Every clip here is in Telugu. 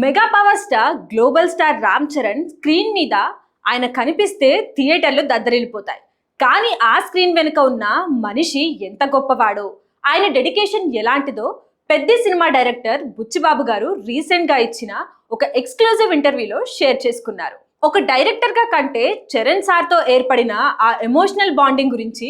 Mega power star global star Ram Charan screen మీద ఆయన కనిపిస్తే థియేటర్లు దద్దరిల్లిపోతాయి. కానీ ఆ స్క్రీన్ వెనుక ఉన్న మనిషి ఎంత గొప్పవాడో, ఆయన డెడికేషన్ ఎలాంటిదో పెద్ద సినిమా డైరెక్టర్ బుచ్చిబాబు గారు రీసెంట్ గా ఇచ్చిన ఒక ఎక్స్క్లూజివ్ ఇంటర్వ్యూలో షేర్ చేసుకున్నారు. ఒక డైరెక్టర్ గా కంటే చరణ్ సార్ తో ఏర్పడిన ఆ ఎమోషనల్ బాండింగ్ గురించి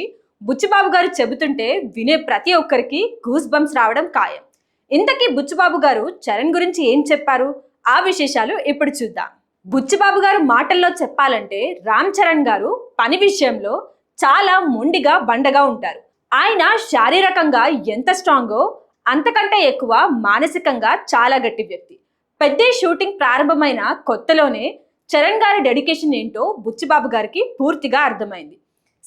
బుచ్చిబాబు గారు చెబుతుంటే వినే ప్రతి ఒక్కరికి గూస్ బంప్స్ రావడం ఖాయం. ఇంతకీ బుచ్చిబాబు గారు చరణ్ గురించి ఏం చెప్పారు? ఆ విశేషాలు ఇప్పుడు చూద్దాం. బుచ్చిబాబు గారు మాటల్లో చెప్పాలంటే రామ్ చరణ్ గారు పని విషయంలో చాలా మొండిగా బండగా ఉంటారు. ఆయన శారీరకంగా ఎంత స్ట్రాంగో అంతకంటే ఎక్కువ మానసికంగా చాలా గట్టి వ్యక్తి. పెద్ద షూటింగ్ ప్రారంభమైన కొత్తలోనే చరణ్ గారి డెడికేషన్ ఏంటో బుచ్చిబాబు గారికి పూర్తిగా అర్థమైంది.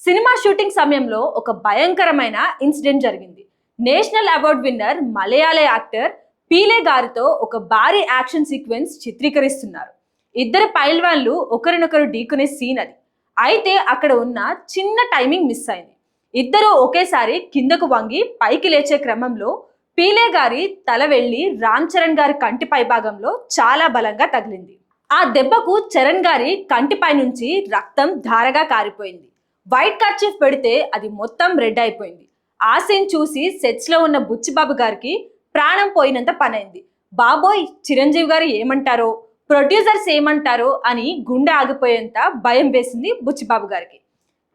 సినిమా షూటింగ్ సమయంలో ఒక భయంకరమైన ఇన్సిడెంట్ జరిగింది. నేషనల్ అవార్డ్ విన్నర్ మలయాళ యాక్టర్ పీలే గారితో ఒక భారీ యాక్షన్ సీక్వెన్స్ చిత్రీకరిస్తున్నారు. ఇద్దరు పైల్వాన్లు ఒకరినొకరు ఢీకునే సీన్ అది. అయితే అక్కడ ఉన్న చిన్న టైమింగ్ మిస్ అయింది. ఇద్దరు ఒకేసారి కిందకు వంగి పైకి లేచే క్రమంలో పీలే గారి తల వెళ్లి రామ్ చరణ్ గారి కంటి పై భాగంలో చాలా బలంగా తగిలింది. ఆ దెబ్బకు చరణ్ గారి కంటిపై నుంచి రక్తం ధారగా కారిపోయింది. వైట్ కర్చీఫ్ పెడితే అది మొత్తం రెడ్ అయిపోయింది. ఆ సీన్ చూసి సెట్స్ లో ఉన్న బుచ్చిబాబు గారికి ప్రాణం పోయినంత పనైంది. బాబోయ్, చిరంజీవి గారు ఏమంటారో, ప్రొడ్యూసర్స్ ఏమంటారో అని గుండె ఆగిపోయేంత భయం వేసింది బుచ్చిబాబు గారికి.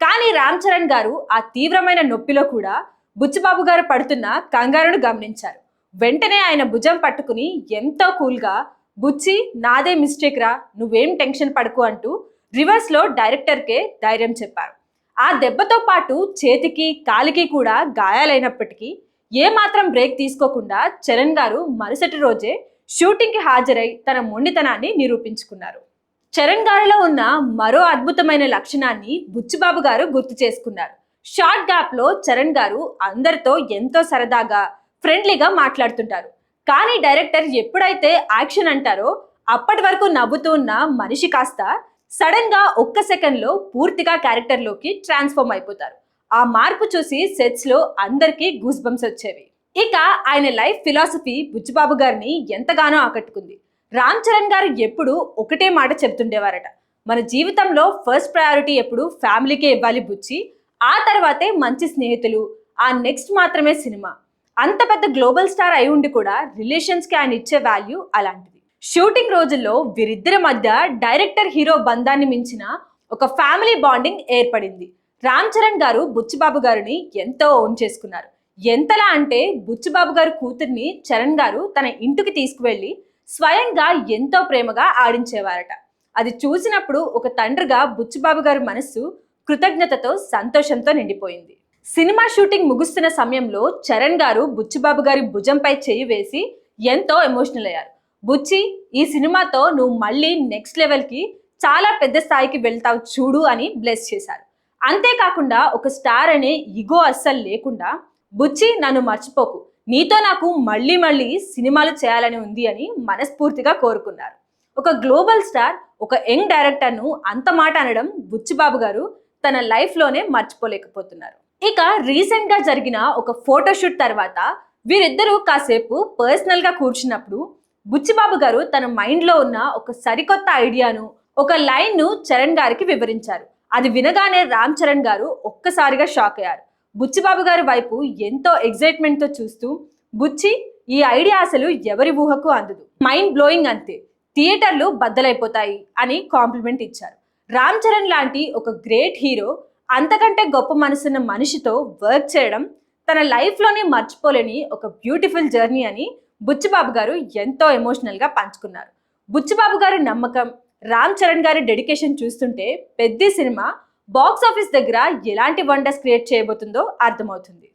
కానీ రామ్ చరణ్ గారు ఆ తీవ్రమైన నొప్పిలో కూడా బుచ్చిబాబు గారు పడుతున్న కంగారును గమనించారు. వెంటనే ఆయన భుజం పట్టుకుని ఎంతో కూల్గా, బుచ్చి నాదే మిస్టేక్ రా, నువ్వేం టెన్షన్ పడకు అంటూ రివర్స్ లో డైరెక్టర్కే ధైర్యం చెప్పారు. ఆ దెబ్బతో పాటు చేతికి కాలికి కూడా గాయాలైనప్పటికీ ఏమాత్రం బ్రేక్ తీసుకోకుండా చరణ్ గారు మరుసటి రోజే షూటింగ్ కి హాజరై తన మొండితనాన్ని నిరూపించుకున్నారు. చరణ్ గారిలో ఉన్న మరో అద్భుతమైన లక్షణాన్ని బుచ్చిబాబు గారు గుర్తు చేసుకున్నారు. షార్ట్ గ్యాప్ లో చరణ్ గారు అందరితో ఎంతో సరదాగా ఫ్రెండ్లీగా మాట్లాడుతుంటారు. కానీ డైరెక్టర్ ఎప్పుడైతే యాక్షన్ అంటారో అప్పటి వరకు నవ్వుతూ ఉన్న మనిషి కాస్త సడన్ గా ఒక్క సెకండ్ లో పూర్తిగా క్యారెక్టర్ లోకి ట్రాన్స్ఫార్మ్ అయిపోతారు. ఆ మార్పు చూసి సెట్స్ లో అందరికీ గూస్ బంప్స్ వచ్చేవి. ఇక ఆయన లైఫ్ ఫిలాసఫీ బుచ్చిబాబు గారిని ఎంతగానో ఆకట్టుకుంది. రామ్ చరణ్ గారు ఎప్పుడు ఒకటే మాట చెప్తుండేవారట, మన జీవితంలో ఫస్ట్ ప్రయారిటీ ఎప్పుడు ఫ్యామిలీకే ఇవ్వాలి బుచ్చి, ఆ తర్వాతే మంచి స్నేహితులు, ఆ నెక్స్ట్ మాత్రమే సినిమా. అంత పెద్ద గ్లోబల్ స్టార్ అయి ఉండి కూడా రిలేషన్స్ కి ఆయన ఇచ్చే వాల్యూ అలాంటిది. షూటింగ్ రోజుల్లో వీరిద్దరి మధ్య డైరెక్టర్ హీరో బంధాన్ని మించిన ఒక ఫ్యామిలీ బాండింగ్ ఏర్పడింది. రామ్ చరణ్ గారు బుచ్చిబాబు గారిని ఎంతో ఓన్ చేసుకున్నారు. ఎంతలా అంటే బుచ్చిబాబు గారు కూతుర్ని చరణ్ గారు తన ఇంటికి తీసుకువెళ్లి స్వయంగా ఎంతో ప్రేమగా ఆడించేవారట. అది చూసినప్పుడు ఒక తండ్రిగా బుచ్చిబాబు గారి మనస్సు కృతజ్ఞతతో సంతోషంతో నిండిపోయింది. సినిమా షూటింగ్ ముగుస్తున్న సమయంలో చరణ్ గారు బుచ్చిబాబు గారి భుజంపై చేయి వేసి ఎంతో ఎమోషనల్ అయ్యారు. బుచ్చి, ఈ సినిమాతో నువ్వు మళ్ళీ నెక్స్ట్ లెవెల్కి చాలా పెద్ద స్థాయికి వెళ్తావు చూడు అని బ్లెస్ చేశారు. అంతేకాకుండా ఒక స్టార్ అనే ఇగో అస్సలు లేకుండా, బుచ్చి నన్ను మర్చిపోకు, నీతో నాకు మళ్ళీ మళ్ళీ సినిమాలు చేయాలని ఉంది అని మనస్ఫూర్తిగా కోరుకున్నారు. ఒక గ్లోబల్ స్టార్ ఒక యంగ్ డైరెక్టర్ను అంత మాట అనడం బుచ్చిబాబు గారు తన లైఫ్లోనే మర్చిపోలేకపోతున్నారు. ఇక రీసెంట్ గా జరిగిన ఒక ఫోటోషూట్ తర్వాత వీరిద్దరూ కాసేపు పర్సనల్ గా కూర్చున్నప్పుడు బుచ్చిబాబు గారు తన మైండ్ లో ఉన్న ఒక సరికొత్త ఐడియాను, ఒక లైన్ ను చరణ్ గారికి వివరించారు. అది వినగానే రామ్ చరణ్ గారు ఒక్కసారిగా షాక్ అయ్యారు. బుచ్చిబాబు గారి వైపు ఎంతో ఎగ్జైట్మెంట్ తో చూస్తూ, బుచ్చి, ఈ ఐడియా అసలు ఎవరి ఊహకు అందదు, మైండ్ బ్లోయింగ్ అంతే, థియేటర్లు బద్దలైపోతాయి అని కాంప్లిమెంట్ ఇచ్చారు. రామ్ చరణ్ లాంటి ఒక గ్రేట్ హీరో అంతకంటే గొప్ప మనసున్న మనిషితో వర్క్ చేయడం తన లైఫ్లోనే మర్చిపోలేని ఒక బ్యూటిఫుల్ జర్నీ అని బుచ్చిబాబు గారు ఎంతో ఎమోషనల్ గా పంచుకున్నారు. బుచ్చిబాబు గారి నమ్మకం, రామ్ చరణ్ గారి డెడికేషన్ చూస్తుంటే పెద్ద సినిమా బాక్స్ ఆఫీస్ దగ్గర ఎలాంటి వండర్స్ క్రియేట్ చేయబోతుందో అర్థమవుతుంది.